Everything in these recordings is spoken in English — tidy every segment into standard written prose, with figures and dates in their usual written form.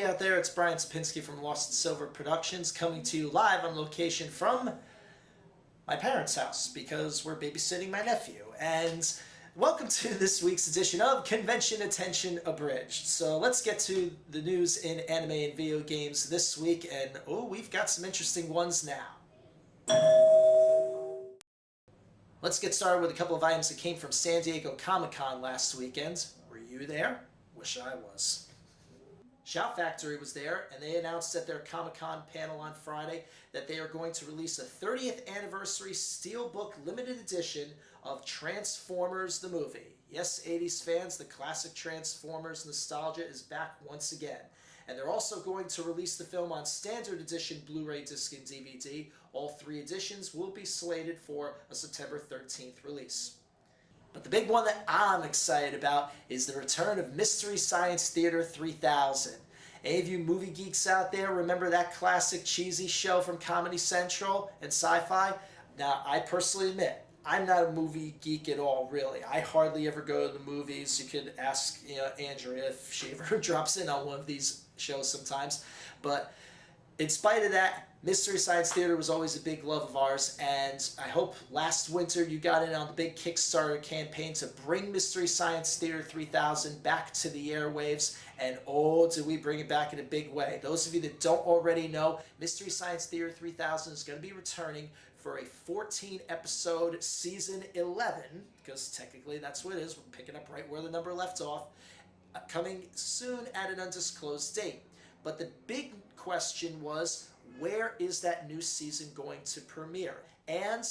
Howdy out there, it's Brian Sapinski from Lost and Silver Productions coming to you live on location from my parents' house because we're babysitting my nephew. And welcome to this week's edition of Convention Attention Abridged. So let's get to the news in anime and video games this week, and we've got some interesting ones now. Let's get started with a couple of items that came from San Diego Comic-Con last weekend. Were you there? Wish I was. Shout Factory was there, and they announced at their Comic-Con panel on Friday that they are going to release a 30th anniversary Steelbook limited edition of Transformers the movie. Yes, 80s fans, the classic Transformers nostalgia is back once again. And they're also going to release the film on standard edition Blu-ray disc and DVD. All three editions will be slated for a September 13th release. But the big one that I'm excited about is the return of Mystery Science Theater 3000. Any of you movie geeks out there remember that classic cheesy show from Comedy Central and Sci-Fi? Now, I personally admit, I'm not a movie geek at all, really. I hardly ever go to the movies. You could ask Andrea if she ever drops in on one of these shows sometimes. But in spite of that, Mystery Science Theater was always a big love of ours, and I hope last winter you got in on the big Kickstarter campaign to bring Mystery Science Theater 3000 back to the airwaves, and did we bring it back in a big way. Those of you that don't already know, Mystery Science Theater 3000 is going to be returning for a 14-episode season 11, because technically that's what it is. We're picking up right where the number left off, coming soon at an undisclosed date. But the big question was, where is that new season going to premiere? And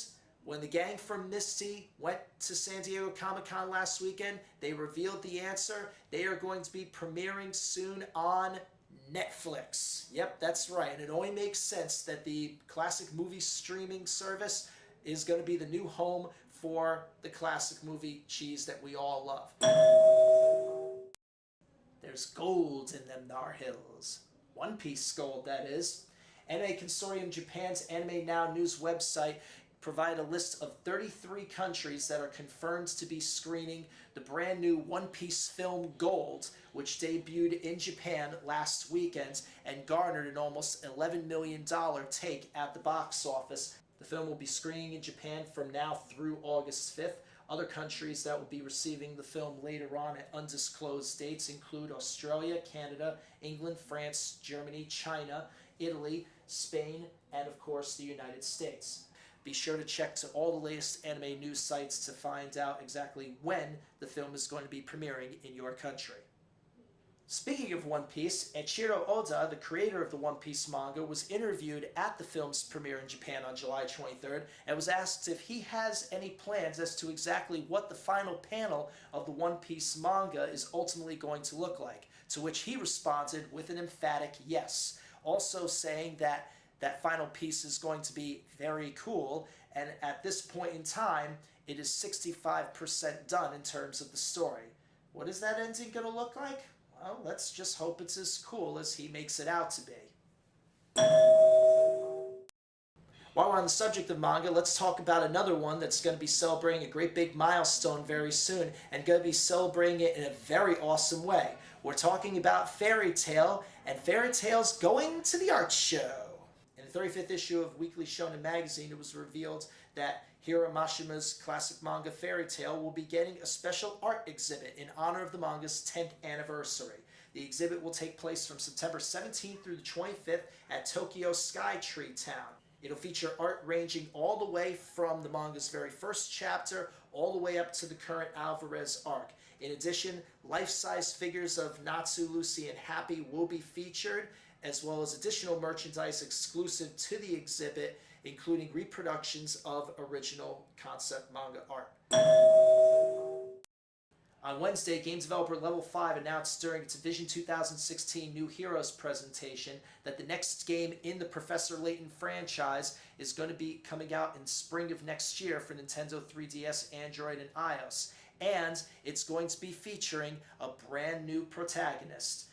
when the gang from Misty went to San Diego Comic-Con last weekend, they revealed the answer. They are going to be premiering soon on Netflix. Yep, that's right. And it only makes sense that the classic movie streaming service is going to be the new home for the classic movie cheese that we all love. There's gold in them Nar Hills. One Piece gold, that is. Anime Consortium Japan's Anime Now news website provided a list of 33 countries that are confirmed to be screening the brand new One Piece film Gold, which debuted in Japan last weekend and garnered an almost $11 million take at the box office. The film will be screening in Japan from now through August 5th. Other countries that will be receiving the film later on at undisclosed dates include Australia, Canada, England, France, Germany, China, Italy, Spain, and of course the United States. Be sure to check to all the latest anime news sites to find out exactly when the film is going to be premiering in your country. Speaking of One Piece, Eiichiro Oda, the creator of the One Piece manga, was interviewed at the film's premiere in Japan on July 23rd and was asked if he has any plans as to exactly what the final panel of the One Piece manga is ultimately going to look like, to which he responded with an emphatic yes, also saying that that final piece is going to be very cool, and at this point in time, it is 65% done in terms of the story. What is that ending going to look like? Well, let's just hope it's as cool as he makes it out to be. While we're on the subject of manga, let's talk about another one that's going to be celebrating a great big milestone very soon, and going to be celebrating it in a very awesome way. We're talking about Fairy Tail, and Fairy Tail's going to the art show. In the 35th issue of Weekly Shonen magazine, it was revealed that Hiro Mashima's classic manga Fairy Tail will be getting a special art exhibit in honor of the manga's 10th anniversary. The exhibit will take place from September 17th through the 25th at Tokyo Skytree Town. It'll feature art ranging all the way from the manga's very first chapter all the way up to the current Alvarez arc. In addition, life-size figures of Natsu, Lucy, and Happy will be featured, as well as additional merchandise exclusive to the exhibit, including reproductions of original concept manga art. On Wednesday, game developer Level 5 announced during its Vision 2016 New Heroes presentation that the next game in the Professor Layton franchise is going to be coming out in spring of next year for Nintendo 3DS, Android, and iOS. And it's going to be featuring a brand new protagonist.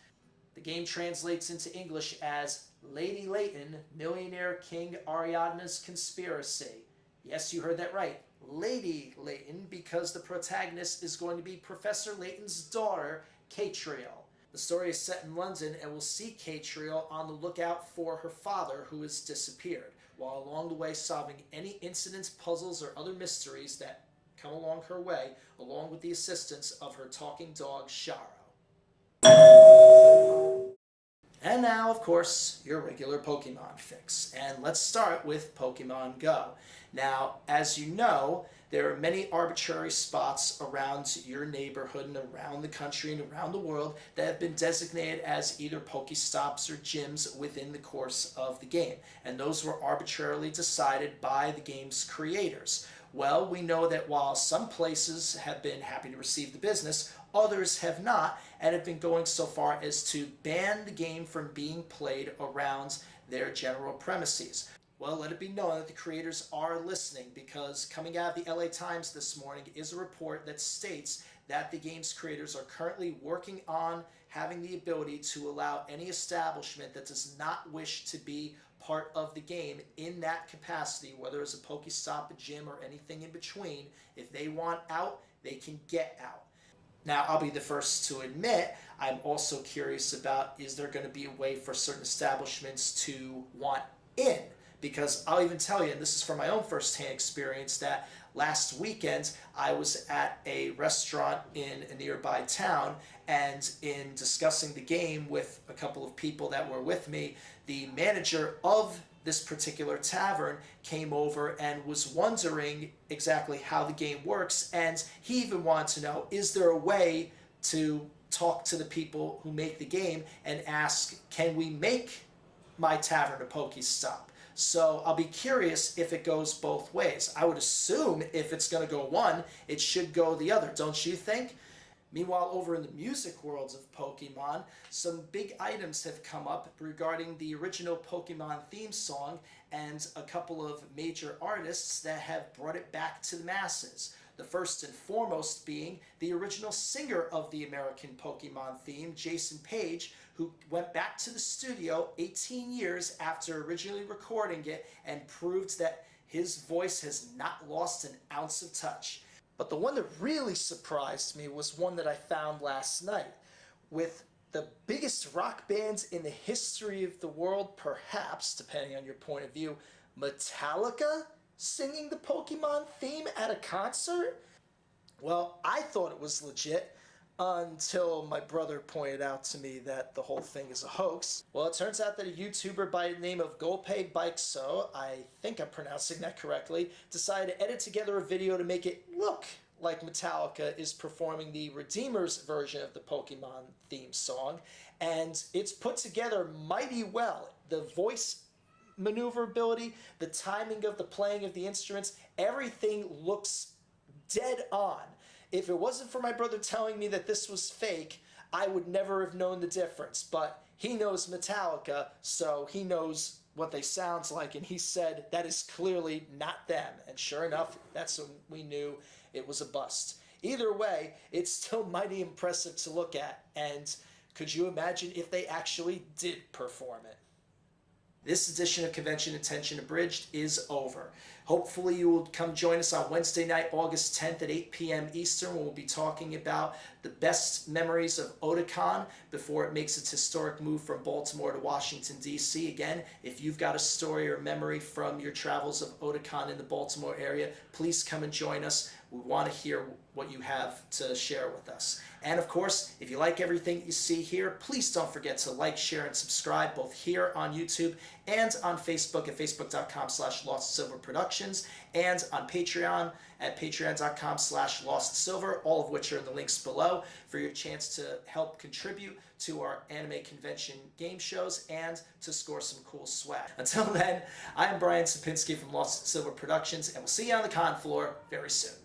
The game translates into English as Lady Layton, Millionaire King Ariadne's Conspiracy. Yes, you heard that right. Lady Layton, because the protagonist is going to be Professor Layton's daughter, Catriel. The story is set in London and will see Catriel on the lookout for her father, who has disappeared, while along the way solving any incidents, puzzles, or other mysteries that come along her way, along with the assistance of her talking dog, Sharo. And now, of course, your regular Pokemon fix. And let's start with Pokemon Go. Now, as you know, there are many arbitrary spots around your neighborhood and around the country and around the world that have been designated as either Pokestops or gyms within the course of the game. And those were arbitrarily decided by the game's creators. Well, we know that while some places have been happy to receive the business, others have not, and have been going so far as to ban the game from being played around their general premises. Well, let it be known that the creators are listening, because coming out of the LA Times this morning is a report that states that the game's creators are currently working on having the ability to allow any establishment that does not wish to be part of the game in that capacity, whether it's a Pokestop, a gym, or anything in between. If they want out, they can get out. Now, I'll be the first to admit, I'm also curious about, is there going to be a way for certain establishments to want in? Because I'll even tell you, and this is from my own first-hand experience, that last weekend I was at a restaurant in a nearby town, and in discussing the game with a couple of people that were with me, the manager of this particular tavern came over and was wondering exactly how the game works, and he even wanted to know, is there a way to talk to the people who make the game and ask, can we make my tavern a Pokestop? So I'll be curious if it goes both ways. I would assume if it's going to go one, it should go the other, don't you think? Meanwhile, over in the music worlds of Pokemon, some big items have come up regarding the original Pokemon theme song and a couple of major artists that have brought it back to the masses. The first and foremost being the original singer of the American Pokemon theme, Jason Page, who went back to the studio 18 years after originally recording it and proved that his voice has not lost an ounce of touch. But the one that really surprised me was one that I found last night. With the biggest rock bands in the history of the world, perhaps, depending on your point of view, Metallica singing the Pokemon theme at a concert? Well, I thought it was legit until my brother pointed out to me that the whole thing is a hoax. Well, it turns out that a YouTuber by the name of Golpe Bikeso, I think I'm pronouncing that correctly, decided to edit together a video to make it look like Metallica is performing the Redeemers version of the Pokemon theme song, and it's put together mighty well. The voice maneuverability, the timing of the playing of the instruments, everything looks dead on. If it wasn't for my brother telling me that this was fake, I would never have known the difference. But he knows Metallica, so he knows what they sound like, and he said that is clearly not them. And sure enough, that's when we knew it was a bust. Either way, it's still mighty impressive to look at, and could you imagine if they actually did perform it? This edition of Convention Attention Abridged is over. Hopefully you will come join us on Wednesday night, August 10th at 8 p.m. Eastern, when we'll be talking about the best memories of Otakon before it makes its historic move from Baltimore to Washington, D.C. Again, if you've got a story or memory from your travels of Otakon in the Baltimore area, please come and join us. We want to hear what you have to share with us. And of course, if you like everything you see here, please don't forget to like, share, and subscribe both here on YouTube and on Facebook at facebook.com/LostSilverProductions and on Patreon at patreon.com/LostSilver, all of which are in the links below for your chance to help contribute to our anime convention game shows and to score some cool swag. Until then, I'm Brian Sapinski from Lost Silver Productions, and we'll see you on the con floor very soon.